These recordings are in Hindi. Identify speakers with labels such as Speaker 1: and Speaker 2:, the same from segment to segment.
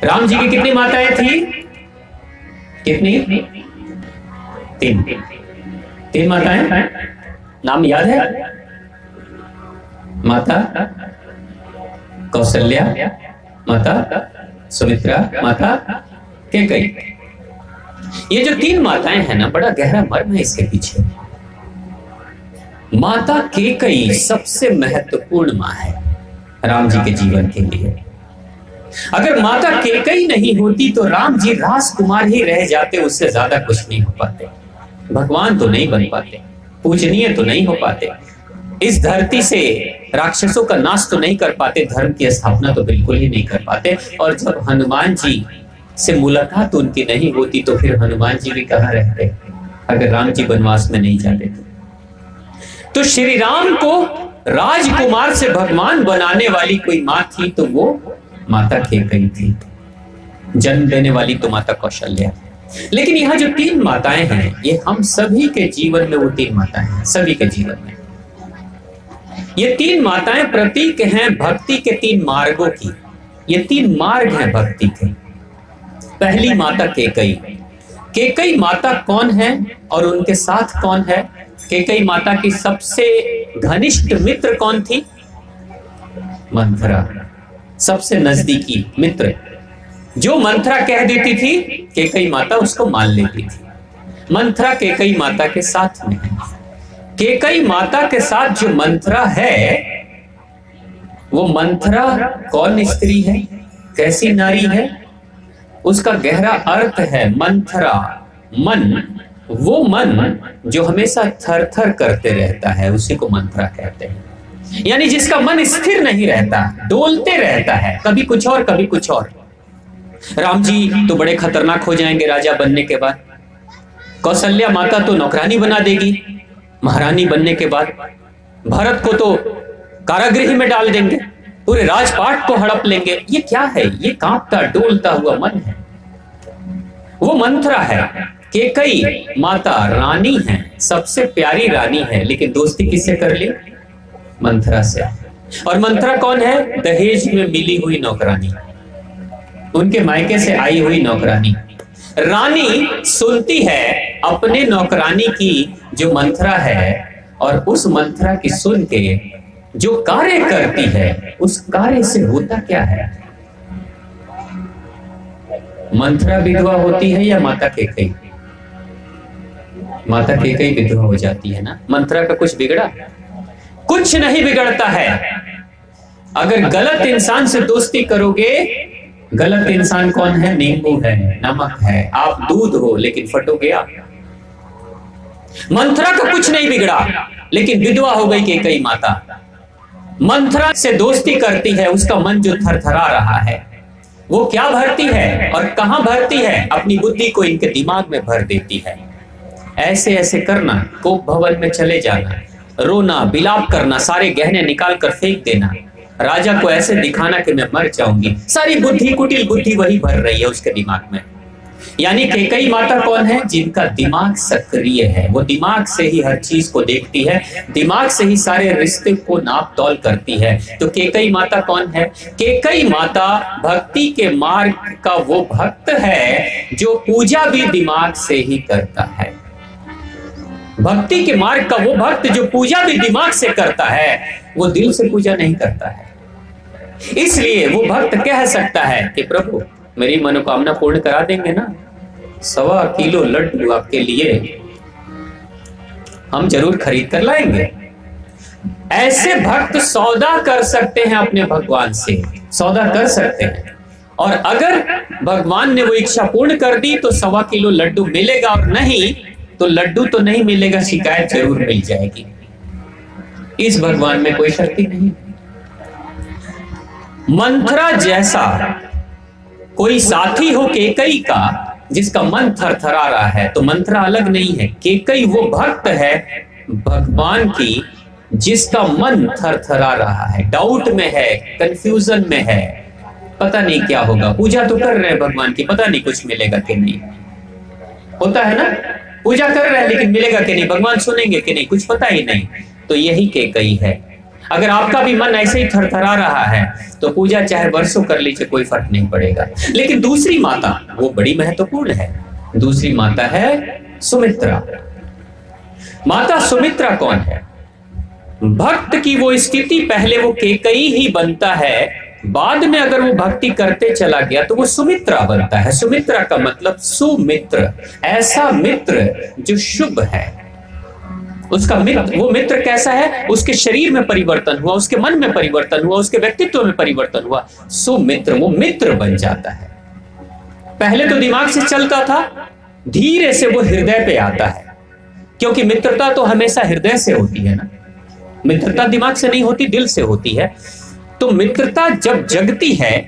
Speaker 1: राम जी की कितनी माताएं थी? कितनी? तीन। तीन माताएं, नाम याद है? माता कौशल्या, माता सुमित्रा, माता कैकेयी। ये जो तीन माताएं हैं ना, बड़ा गहरा मर्म है इसके पीछे। माता कैकेयी सबसे महत्वपूर्ण मां है राम जी के जीवन के लिए। अगर माता कैकेयी नहीं होती तो राम जी राजकुमार ही रह जाते, उससे ज्यादा कुछ नहीं हो पाते। भगवान तो नहीं बन पाते, पूजनीय तो नहीं हो पाते, इस धरती से राक्षसों का नाश तो नहीं कर पाते, धर्म की स्थापना तो बिल्कुल ही नहीं कर पाते। और जब हनुमान जी से मुलाकात उनकी नहीं होती तो फिर हनुमान जी भी कहां रहते अगर राम जी वनवास में नहीं जाते तो श्री राम को राजकुमार से भगवान बनाने वाली कोई मां थी तो वो माता कैकेयी थी। जन्म देने वाली तो माता कौशल्या। लेकिन यहाँ जो तीन माताएं हैं, ये हम सभी के जीवन में वो तीन माताएं हैं, सभी के जीवन में। ये तीन माताएं प्रतीक हैं भक्ति के तीन मार्गों की। ये तीन मार्ग हैं भक्ति के। पहली माता कैकेयी। कैकेयी माता कौन है और उनके साथ कौन है? कैकेयी माता की सबसे घनिष्ठ मित्र कौन थी? मंथरा, सबसे नजदीकी मित्र। जो मंथरा कह देती थी कैकेयी माता उसको मान लेती थी। मंथरा कैकेयी माता के साथ में है। कैकेयी माता के साथ जो मंथरा है, वो मंथरा कौन स्त्री है, कैसी नारी है? उसका गहरा अर्थ है मंथरा मन, वो मन जो हमेशा थर थर करते रहता है, उसी को मंथरा कहते हैं। यानी जिसका मन स्थिर नहीं रहता, डोलते रहता है, कभी कुछ और कभी कुछ और। राम जी तो बड़े खतरनाक हो जाएंगे राजा बनने के बाद। कौशल्या माता तो नौकरानी बना देगी महारानी बनने के बाद। भरत को तो कारागृह में डाल देंगे, पूरे राजपाट को हड़प लेंगे। ये क्या है? ये कांपता डोलता हुआ मन है, वो मंथरा है। कैकेयी माता रानी है, सबसे प्यारी रानी है, लेकिन दोस्ती किससे कर ली? मंथरा से। और मंथरा कौन है? दहेज में मिली हुई नौकरानी, उनके मायके से आई हुई नौकरानी। रानी सुनती है अपने नौकरानी की जो मंथरा है, और उस मंथरा की सुन के जो कार्य करती है, उस कार्य से होता क्या है? मंथरा विधवा होती है या माता कैकेयी? माता कैकेयी विधवा हो जाती है ना। मंथरा का कुछ बिगड़ा? कुछ नहीं बिगड़ता है। अगर गलत इंसान से दोस्ती करोगे, गलत इंसान कौन है? नींबू है, नमक है, आप दूध हो लेकिन फटोगे आप। मंथरा का कुछ नहीं बिगड़ा, लेकिन विधवा हो गई कैकेयी माता। मंथरा से दोस्ती करती है, उसका मन जो थरथरा रहा है, वो क्या भरती है और कहां भरती है? अपनी बुद्धि को इनके दिमाग में भर देती है। ऐसे ऐसे करना, कोप भवन में चले जाना, रोना बिलाप करना, सारे गहने निकाल कर फेंक देना, राजा को ऐसे दिखाना कि मैं मर जाऊंगी। सारी बुद्धि, कुटिल बुद्धि वही भर रही है उसके दिमाग में। यानी कैकेयी माता कौन है? जिनका दिमाग सक्रिय है, वो दिमाग से ही हर चीज को देखती है, दिमाग से ही सारे रिश्ते को नाप तौल करती है। तो कैकेयी माता कौन है? कैकेयी माता भक्ति के मार्ग का वो भक्त है जो पूजा भी दिमाग से ही करता है। भक्ति के मार्ग का वो भक्त जो पूजा भी दिमाग से करता है, वो दिल से पूजा नहीं करता है। इसलिए वो भक्त कह सकता है कि प्रभु मेरी मनोकामना पूर्ण करा देंगे ना, 1.25 किलो लड्डू आपके लिए हम जरूर खरीद कर लाएंगे। ऐसे भक्त सौदा कर सकते हैं अपने भगवान से, सौदा कर सकते हैं। और अगर भगवान ने वो इच्छा पूर्ण कर दी तो 1.25 किलो लड्डू मिलेगा, और नहीं तो लड्डू तो नहीं मिलेगा, शिकायत जरूर मिल जाएगी। इस भगवान में कोई शर्ती नहीं। मंथरा जैसा कोई साथी हो कैकेयी का जिसका मन थरथरा रहा है, तो मंथरा अलग नहीं है। कैकेयी वो भक्त है भगवान की जिसका मन थरथरा रहा है, डाउट में है, कंफ्यूजन में है, पता नहीं क्या होगा। पूजा तो कर रहे हैं भगवान की, पता नहीं कुछ मिलेगा कि नहीं। होता है ना, पूजा कर रहे हैं लेकिन मिलेगा कि नहीं, भगवान सुनेंगे कि नहीं, कुछ पता ही नहीं। तो यही कैकेयी है। अगर आपका भी मन ऐसे ही थरथरा रहा है तो पूजा चाहे वर्षों कर लीजिए, कोई फर्क नहीं पड़ेगा। लेकिन दूसरी माता वो बड़ी महत्वपूर्ण है। दूसरी माता है सुमित्रा। माता सुमित्रा कौन है? भक्त की वो स्थिति पहले वो केकई ही बनता है, बाद में अगर वो भक्ति करते चला गया तो वो सुमित्रा बनता है। सुमित्रा का मतलब सुमित्र, ऐसा मित्र जो शुभ है। उसका मित्र, वो मित्र कैसा है? उसके शरीर में परिवर्तन हुआ, उसके मन में परिवर्तन हुआ, उसके व्यक्तित्व में परिवर्तन हुआ। सुमित्र, वो मित्र बन जाता है। पहले तो दिमाग से चलता था, धीरे से वो हृदय पे आता है, क्योंकि मित्रता तो हमेशा हृदय से होती है ना। मित्रता दिमाग से नहीं होती, दिल से होती है। तो मित्रता जब जगती है,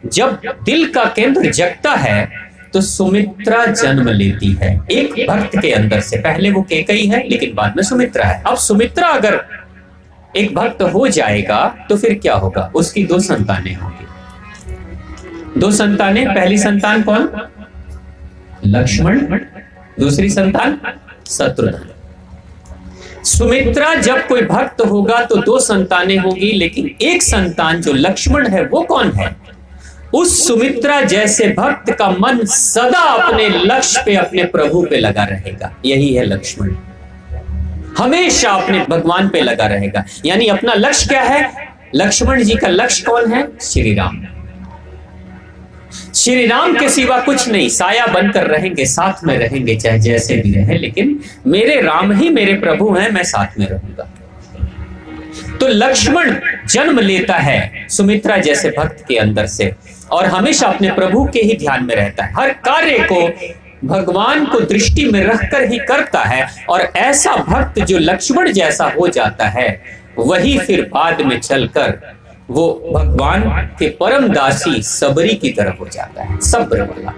Speaker 1: जब दिल का केंद्र जगता है, तो सुमित्रा जन्म लेती है एक भक्त के अंदर से। पहले वो केकई है, लेकिन बाद में सुमित्रा है। अब सुमित्रा अगर एक भक्त हो जाएगा तो फिर क्या होगा? उसकी 2 संतानें होंगी। 2 संतानें। पहली संतान कौन? लक्ष्मण। दूसरी संतान शत्रुघ्न। सुमित्रा जब कोई भक्त होगा तो 2 संतानें होंगी, लेकिन एक संतान जो लक्ष्मण है वो कौन है? उस सुमित्रा जैसे भक्त का मन सदा अपने लक्ष्य पे, अपने प्रभु पे लगा रहेगा। यही है लक्ष्मण, हमेशा अपने भगवान पे लगा रहेगा। यानी अपना लक्ष्य क्या है? लक्ष्मण जी का लक्ष्य कौन है? श्री राम। श्री राम के सिवा कुछ नहीं। साया बनकर रहेंगे, साथ में रहेंगे, चाहे जैसे भी रहे, लेकिन मेरे राम ही मेरे प्रभु हैं, मैं साथ में रहूंगा। तो लक्ष्मण जन्म लेता है सुमित्रा जैसे भक्त के अंदर से, और हमेशा अपने प्रभु के ही ध्यान में रहता है। हर कार्य को भगवान को दृष्टि में रखकर ही करता है। और ऐसा भक्त जो लक्ष्मण जैसा हो जाता है, वही फिर बाद में चलकर वो भगवान के परम दासी सबरी की तरह हो जाता है। सब्र वाला।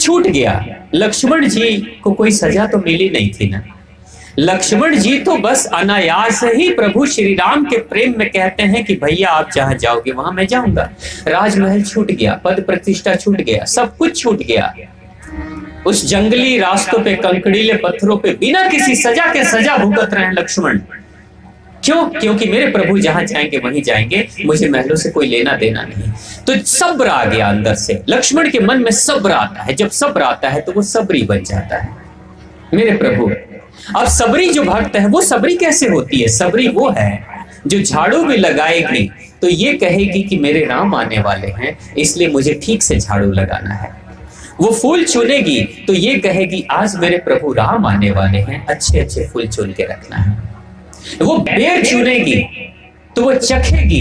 Speaker 1: छूट गया। लक्ष्मण जी को कोई सजा तो मिली नहीं थी ना। लक्ष्मण जी तो बस अनायास ही प्रभु श्री राम के प्रेम में कहते हैं कि भैया आप जहां जाओगे वहां मैं जाऊंगा। राजमहल छूट गया, पद प्रतिष्ठा छूट गया, सब कुछ छूट गया। उस जंगली रास्तों पे, कंकड़ीले पत्थरों पे बिना किसी सजा के सजा भुगत रहे हैं लक्ष्मण। क्यों? क्योंकि मेरे प्रभु जहां जाएंगे वहीं जाएंगे, मुझे महलों से कोई लेना देना नहीं। तो सब्र आ गया अंदर से। लक्ष्मण के मन में सब्र आता है। जब सब्र आता है तो वो सबरी बन जाता है, मेरे प्रभु। अब सबरी जो भक्त है वो सबरी कैसे होती है? सबरी वो है जो झाड़ू भी लगाएगी तो ये कहेगी कि मेरे राम आने वाले हैं, इसलिए मुझे ठीक से झाड़ू लगाना है। वो फूल चुनेगी तो ये कहेगी आज मेरे प्रभु राम आने वाले हैं, अच्छे अच्छे फूल चुन के रखना है। वो बेर चुनेगी तो वो चखेगी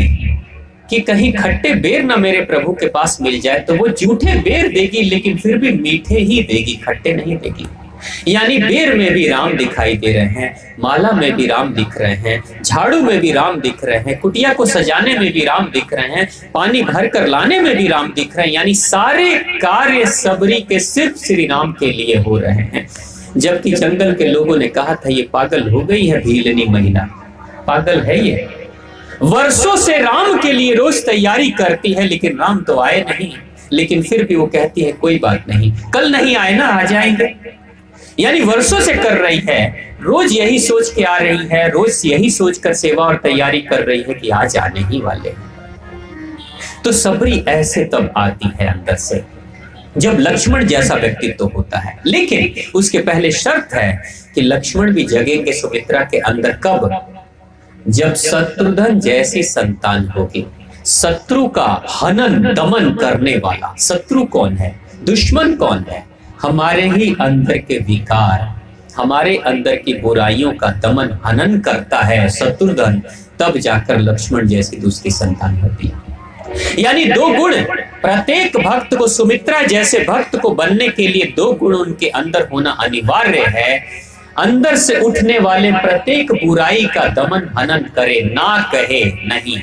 Speaker 1: कि कहीं खट्टे बेर ना मेरे प्रभु के पास मिल जाए, तो वो जूठे बेर देगी, लेकिन फिर भी मीठे ही देगी, खट्टे नहीं देगी। यानी बेर में भी राम दिखाई दे रहे हैं, माला में भी राम दिख रहे हैं, झाड़ू में भी राम दिख रहे हैं, कुटिया को सजाने में भी राम दिख रहे हैं, पानी भर कर लाने में भी राम दिख रहे हैं। यानी सारे कार्य सबरी के सिर्फ श्री राम के लिए हो रहे हैं। जबकि जंगल के लोगों ने कहा था ये पागल हो गई है भीलनी महिला, पागल है ये, वर्षों से राम के लिए रोज तैयारी करती है, लेकिन राम तो आए नहीं। लेकिन फिर भी वो कहती है कोई बात नहीं, कल नहीं आए ना, आ जाएंगे। यानी वर्षों से कर रही है, रोज यही सोच के आ रही है, रोज यही सोचकर सेवा और तैयारी कर रही है कि आज आने ही वाले हैं। तो सबरी ऐसे तब आती है अंदर से जब लक्ष्मण जैसा व्यक्तित्व होता है। लेकिन उसके पहले शर्त है कि लक्ष्मण भी जगेंगे सुमित्रा के अंदर। कब? जब शत्रुघ्न जैसी संतान होगी। शत्रु का हनन दमन करने वाला। शत्रु कौन है? दुश्मन कौन है? हमारे ही अंदर के विकार, हमारे अंदर की बुराइयों का दमन हनन करता है शत्रुघ्न। तब जाकर लक्ष्मण जैसी दूसरी संतान होती है। यानी 2 गुण प्रत्येक भक्त को, सुमित्रा जैसे भक्त को बनने के लिए 2 गुण उनके अंदर होना अनिवार्य है। अंदर से उठने वाले प्रत्येक बुराई का दमन हनन करे, ना कहे नहीं।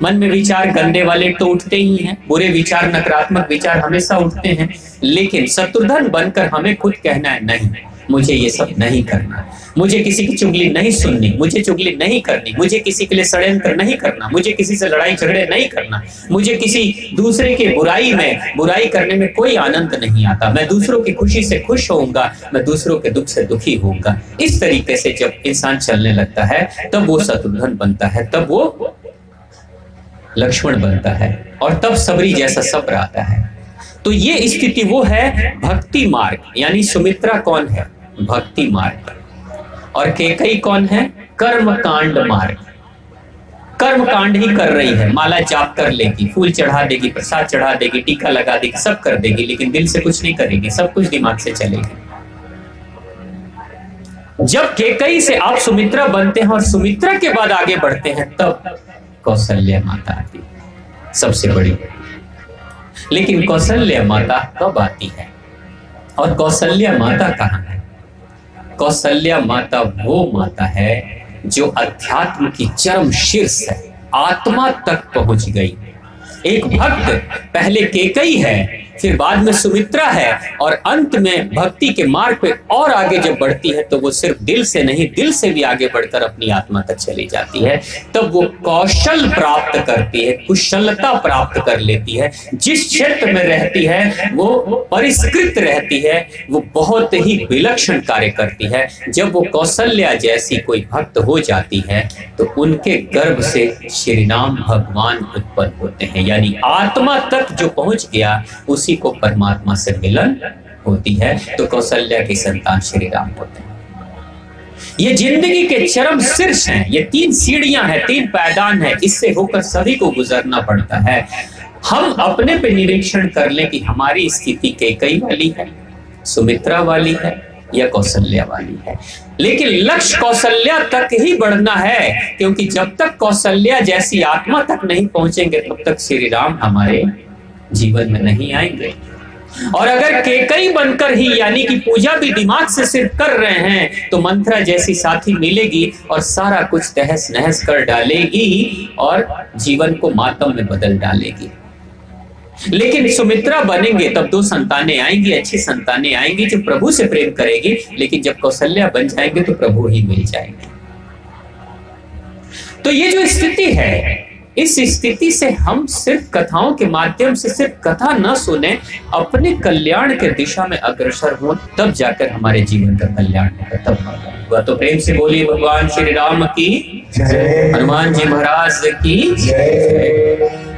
Speaker 1: मन में विचार गंदे वाले तो उठते ही हैं, बुरे विचार, नकारात्मक विचार हमेशा उठते हैं, लेकिन शत्रुघ्न बनकर हमें खुद कहना है नहीं, मुझे ये सब नहीं करना, मुझे किसी की चुगली नहीं सुननी, मुझे चुगली नहीं करनी, मुझे किसी के लिए षड्यंत्र नहीं करना, मुझे किसी से लड़ाई झगड़े नहीं करना, मुझे किसी दूसरे के बुराई करने में कोई आनंद नहीं आता, मैं दूसरों की खुशी से खुश होऊंगा, मैं दूसरों के दुख से दुखी होऊंगा। इस तरीके से जब इंसान चलने लगता है तब वो शत्रुघ्न बनता है, तब वो लक्ष्मण बनता है, और तब सबरी जैसा सब्र आता है। तो ये स्थिति वो है भक्ति मार्ग, यानी सुमित्रा कौन है? भक्ति मार्ग। और कैकेयी कौन है? कर्म कांड मार्ग। कर्म कांड ही कर रही है, माला जाप कर लेगी, फूल चढ़ा देगी, प्रसाद चढ़ा देगी, टीका लगा देगी, सब कर देगी, लेकिन दिल से कुछ नहीं करेगी, सब कुछ दिमाग से चलेगी। जब कैकेयी से आप सुमित्रा बनते हैं और सुमित्रा के बाद आगे बढ़ते हैं, तब कौशल्या माता आती है, सबसे बड़ी। लेकिन कौशल्या माता कब आती है और कौशल्या माता कहां है? कौशल्या माता वो माता है जो अध्यात्म की चरम शीर्ष है, आत्मा तक पहुंच गई। एक भक्त पहले कैकेयी है, फिर बाद में सुमित्रा है, और अंत में भक्ति के मार्ग पे और आगे जब बढ़ती है तो वो सिर्फ दिल से नहीं, दिल से भी आगे बढ़कर अपनी आत्मा तक चली जाती है। तब वो कौशल प्राप्त करती है, कुशलता प्राप्त कर लेती है, जिस क्षेत्र में रहती है वो परिष्कृत रहती है, वो बहुत ही विलक्षण कार्य करती है। जब वो कौशल्या जैसी कोई भक्त हो जाती है तो उनके गर्भ से श्री राम भगवान उत्पन्न होते हैं, यानी आत्मा तक जो पहुंच गया उसी को परमात्मा से मिलन होती है। तो कौशल्या की संतान श्री राम होते हैं। ये जिंदगी के चरम शीर्ष हैं, ये 3 सीढ़ियां हैं, 3 पायदान है, इससे होकर सभी को गुजरना पड़ता है। हम अपने पे निरीक्षण कर लें कि हमारी स्थिति कैकेयी वाली है, सुमित्रा वाली है या कौशल्या वाली है। लेकिन लक्ष्य कौशल्या तक ही बढ़ना है, क्योंकि जब तक कौशल्या जैसी आत्मा तक नहीं पहुंचेंगे तब तक श्री राम हमारे जीवन में नहीं आएंगे। और अगर कैकेयी बनकर ही, यानी कि पूजा भी दिमाग से सिर्फ कर रहे हैं, तो मंथरा जैसी साथी मिलेगी और सारा कुछ तहस नहस कर डालेगी और जीवन को मातम में बदल डालेगी। लेकिन सुमित्रा बनेंगे तब 2 संतानें आएंगी, अच्छी संतानें आएंगी जो प्रभु से प्रेम करेगी। लेकिन जब कौशल्या बन जाएंगे तो प्रभु ही मिल जाएंगे। तो ये जो स्थिति है, इस स्थिति से हम सिर्फ कथाओं के माध्यम से सिर्फ कथा न सुने, अपने कल्याण के दिशा में अग्रसर हो, तब जाकर हमारे जीवन का कल्याण होगा, तब होगा। तो प्रेम से बोलिए भगवान श्री राम की जय, हनुमान जी महाराज की जय।